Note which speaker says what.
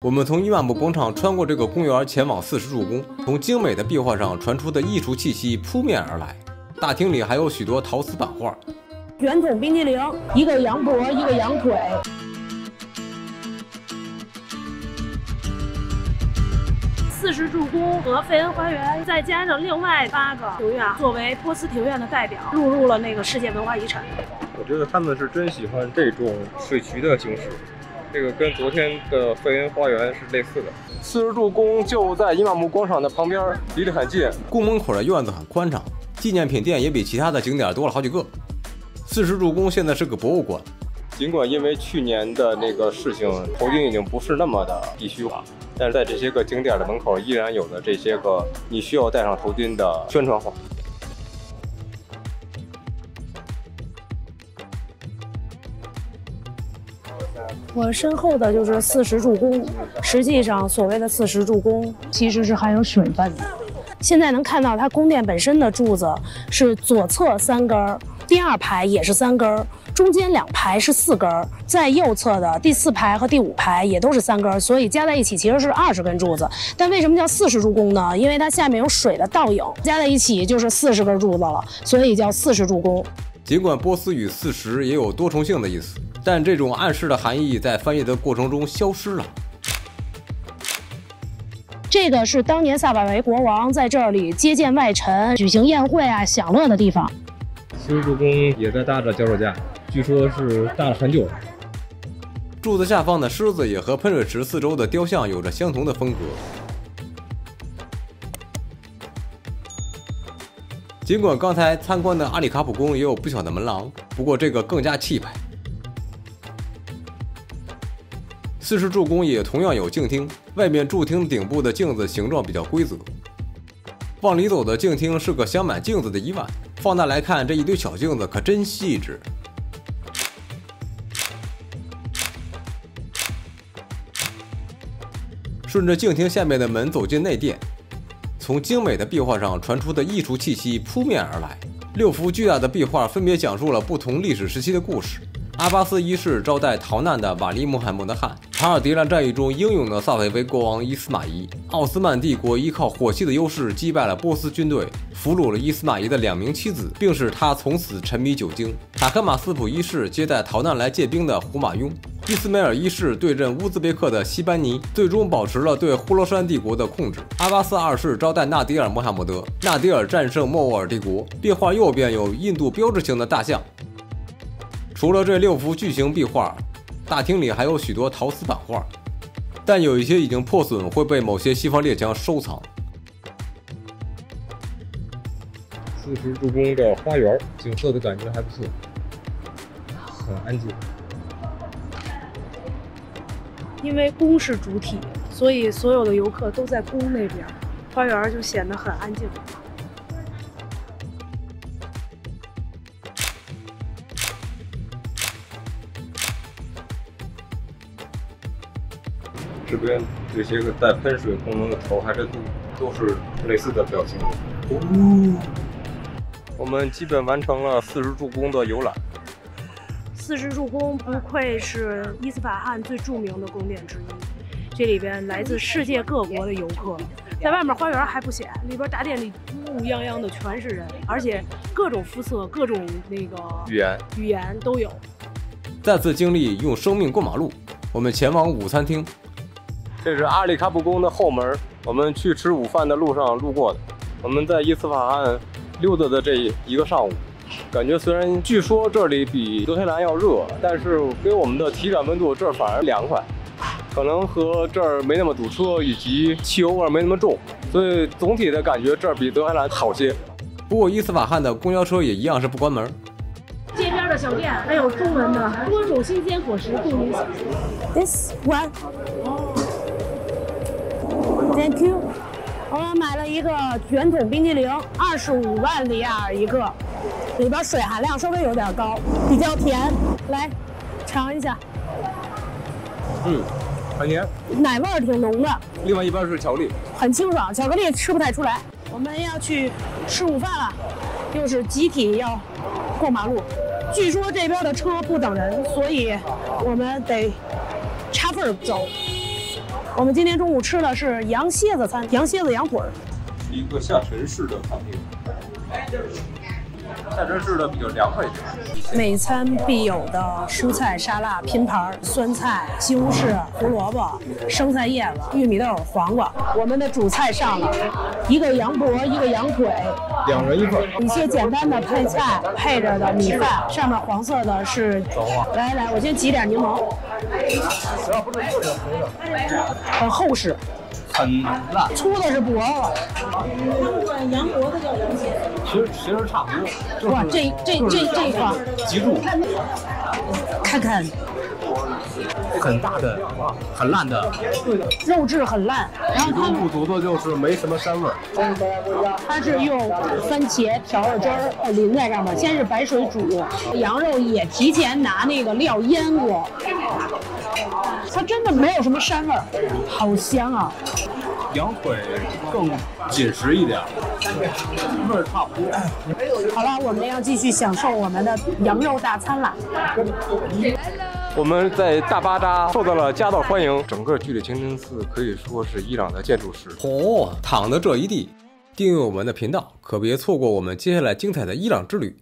Speaker 1: 我们从伊玛目广场穿过这个公园，前往四十柱宫。从精美的壁画上传出的艺术气息扑面而来。大厅里还有许多陶瓷版画。
Speaker 2: 圆筒冰激凌，一个羊脖，一个羊腿。40柱宫和费恩花园，再加上另外8个庭院，作为波斯庭院的代表，录入了那个世界文化遗产。
Speaker 3: 我觉得他们是真喜欢这种水渠的形式。这个跟昨天的费恩花园是类似的。40柱宫就在伊玛目广场的旁边，离得很近。
Speaker 1: 宫门口的院子很宽敞，纪念品店也比其他的景点多了好几个。40柱宫现在是个博物馆。
Speaker 3: 尽管因为去年的那个事情，头钉已经不是那么的必须化，但是在这些个景点的门口依然有了这些个你需要戴上头钉的宣传画。
Speaker 2: 我身后的就是40柱宫，实际上所谓的40柱宫其实是含有水分的。现在能看到它宫殿本身的柱子是左侧3根，第2排也是3根，中间2排是4根，在右侧的第4排和第5排也都是3根，所以加在一起其实是20根柱子。但为什么叫40柱宫呢？因为它下面有水的倒影，加在一起就是40根柱子了，所以叫40柱宫。
Speaker 1: 尽管波斯语40也有多重性的意思，但这种暗示的含义在翻译的过程中消失了。
Speaker 2: 这个是当年萨瓦维国王在这里接见外臣、举行宴会啊、享乐的地方。
Speaker 3: 40柱宫也在搭着脚手架，据说是搭了很久了。
Speaker 1: 柱子下方的狮子也和喷水池四周的雕像有着相同的风格。尽管刚才参观的阿里卡普宫也有不小的门廊，不过这个更加气派。40柱宫也同样有镜厅，外面柱厅顶部的镜子形状比较规则。往里走的镜厅是个镶满镜子的伊万，放大来看，这一堆小镜子可真细致。顺着镜厅下面的门走进内殿，从精美的壁画上传出的艺术气息扑面而来。6幅巨大的壁画分别讲述了不同历史时期的故事。阿巴斯一世招待逃难的瓦利穆罕默德汗，查尔迪兰战役中英勇的萨菲维国王伊斯马仪，奥斯曼帝国依靠火器的优势击败了波斯军队，俘虏了伊斯马仪的2名妻子，并使他从此沉迷酒精。塔克马斯普一世接待逃难来借兵的胡马雍，伊斯梅尔一世对阵乌兹别克的西班尼，最终保持了对呼罗珊帝国的控制。阿巴斯二世招待纳迪尔穆罕默德，纳迪尔战胜莫卧尔帝国。壁画右边有印度标志性的大象。除了这6幅巨型壁画，大厅里还有许多陶瓷版画，但有一些已经破损，会被某些西方列强收藏。
Speaker 3: 40柱宫的花园景色的感觉还不错，很安静。
Speaker 2: 因为宫是主体，所以所有的游客都在宫那边，花园就显得很安静。
Speaker 3: 这边这些个带喷水功能的头还是都是类似的表情。我们基本完成了40柱宫的游览。
Speaker 2: 40柱宫不愧是伊斯法罕最著名的宫殿之一，这里边来自世界各国的游客。在外面花园还不显，里边大殿里乌泱泱的全是人，而且各种肤色、各种那个语言都有。
Speaker 1: 再次经历用生命过马路，我们前往午餐厅。
Speaker 3: 这是阿里卡普宫的后门，我们去吃午饭的路上路过的。我们在伊斯法罕溜达的这一个上午，感觉虽然据说这里比德黑兰要热，但是给我们的体感温度这儿反而凉快，可能和这儿没那么堵车，以及汽油味没那么重，所以总体的感觉这儿比德黑兰好些。
Speaker 1: 不过伊斯法罕的公交车也一样是不关门。
Speaker 2: 街边的小店还有中文的多种新鲜果实供您享用。This one. Thank you。我们买了一个圆筒冰激凌，25万里亚尔一个，里边水含量稍微有点高，比较甜。来，尝一下。
Speaker 3: 很甜，
Speaker 2: 奶味儿挺浓的。
Speaker 3: 另外一半是巧克力，
Speaker 2: 很清爽，巧克力吃不太出来。我们要去吃午饭了，又是集体要过马路。据说这边的车不等人，所以我们得插缝走。我们今天中午吃的是羊蝎子餐，羊蝎子羊腿儿，
Speaker 3: 一个下沉式的餐厅。下沉式的比较凉快一点。
Speaker 2: 每餐必有的蔬菜沙拉拼盘，酸菜、西红柿、胡萝卜、生菜叶子、玉米豆、黄瓜。我们的主菜上了，一个羊脖，一个羊腿
Speaker 3: ，2人1份。
Speaker 2: 一些简单的配菜，配着的米饭，上面黄色的是。来，我先挤点柠檬。
Speaker 3: 只要不是特别黑的，
Speaker 2: 很厚实。
Speaker 3: 很烂，
Speaker 2: 粗的是脖子，羊脖子叫羊蝎子。
Speaker 3: 其实差不多。
Speaker 2: 哇，这个
Speaker 3: 脊柱，
Speaker 2: 看看，
Speaker 3: 很大的，很烂的，
Speaker 2: 肉质很烂，然后它
Speaker 3: 不足的就是没什么膻味儿。
Speaker 2: 它是用番茄调了汁儿淋在上面，先是白水煮，羊肉也提前拿那个料腌过。它真的没有什么膻味儿，好香啊！
Speaker 3: 羊腿更紧实一点，味儿差不多。
Speaker 2: 好了，我们要继续享受我们的羊肉大餐了。
Speaker 3: 我们在大巴扎受到了夹道欢迎，整个巨力清真寺可以说是伊朗的建筑师。
Speaker 1: 躺的这一地，订阅我们的频道，可别错过我们接下来精彩的伊朗之旅。